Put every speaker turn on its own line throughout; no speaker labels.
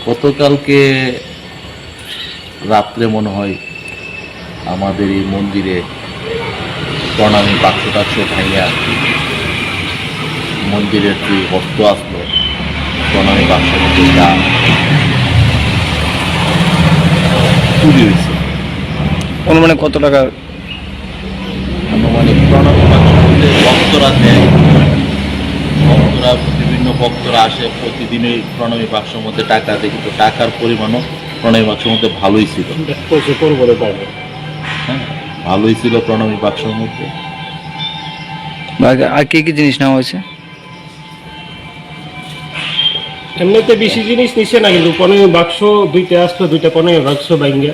গতকালকে রাত্রে মনে হয় আমাদের এই মন্দিরে প্রণামী বাক্সটা ভাইয়া মন্দিরের যে বস্তু আসলো প্রণামী বাক্সের মধ্যে যা চুরি হয়েছে।
অনুমানে কত টাকা?
আনুমানিক প্রণামী বাক্সের মধ্যে ভক্তরা দেয়, ভক্তরা বিভিন্ন ভক্তরা আসে প্রতিদিনই প্রণামী বাক্সের মধ্যে টাকা দেয়, কিন্তু টাকার পরিমাণও প্রণামী বাক্সের মধ্যে ভালোই ছিল। হ্যাঁ, ভালোই ছিল প্রণামী বাক্সের মধ্যে।
আর কি কি জিনিস নেওয়া হয়েছে?
এমনিতে বেশি জিনিস নিচ্ছে না, কিন্তু প্রণামী বাক্স দুইটা আসলো, দুইটা প্রণামী বাক্স ভাঙ্গা।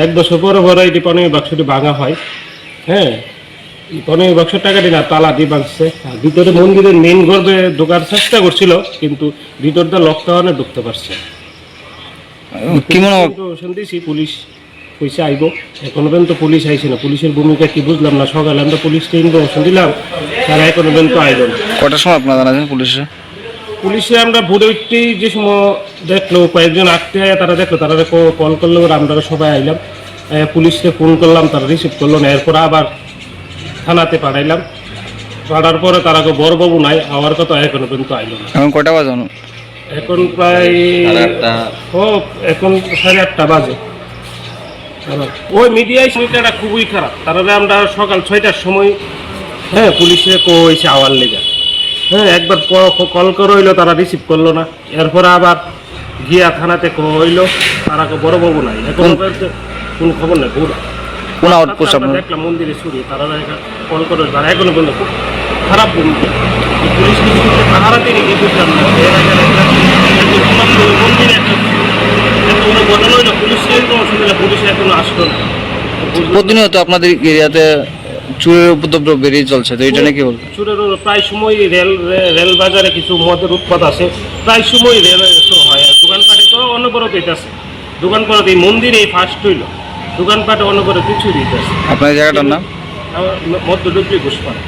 1 বছর পরে পরে এটি প্রণামী বাক্সটি ভাঙা হয়। হ্যাঁ, এই প্রণামী বাক্সের টাকাটি না তালা দিয়ে ভাঙছে। আর ভিতরে মন্দিরের মেইন গর্ভে ঢোকার চেষ্টা করছিল, কিন্তু ভিতরটা লক কারণে ঢুকতে পারছে।
কি মনে হয়?
দিয়েছি, পুলিশ পয়সা আইব, এখনো পর্যন্ত পুলিশ আইছে না। পুলিশের ভূমিকা কি বুঝলাম না। সকালে আমরা পুলিশকে ইনফরমেশন দিলাম, তারা এখনো পর্যন্ত আইল না।
কটার সময় আপনারা জানাচ্ছেন
পুলিশে আমরা ভোরে উঠতেই যে সময় দেখলো, কয়েকজন আসতে তারা দেখলো, তারা কল করলো, আমরা সবাই আইলাম। পুলিশকে ফোন করলাম, তারা রিসিভ করলো না। এরপর আবার থানাতে পাঠাইলাম। পাঠার পরে তারা বড়বাবু নাই, আওয়ার কথা এখনো পর্যন্ত আইল না।
এখন কটা বাজানো?
এখন প্রায় এখন 8:30 বাজে। ওই মিডিয়ায় সময়টা খুবই খারাপ। তারা আমরা সকাল 6টার সময় পুলিশে কইছে আওয়ার লেগে। একবার কল করে হইলো, তারা রিসিভ করলো না। এরপরে আবার গিয়া থানাতে হইলো, তারা বড়বাবু নাই, এখন কোনো খবর নেই। দেখলাম মন্দিরে চুরি, তারা কল করে, তারা এখনো পর্যন্ত খুব খারাপ ভূমিকা। পুলিশ পাহারাতে নাকি বুঝলাম না। মন্দিরে একটা কোনো ঘটনা হইলো, পুলিশের কোনো অসুবিধা, পুলিশ এখনো আসলো না।
প্রতিনিয়ত আপনাদের এরিয়াতে চুরের উপদ্রব বেরিয়ে চলছে, তো এটা নাকি বলবো?
চুরের প্রায় সময় রেল বাজারে কিছু মদের উৎপাদ আছে, প্রায় সময় রেল হয়। দোকানপাটে তো অনবরত দিতেছে, দোকানপাট এই মন্দিরে ফার্স্ট হইল, দোকানপাটে অনবরত কিছু দিতেছে।
আপনার জায়গাটার নাম?
মধ্য ডুবলি ঘুষপাড়া।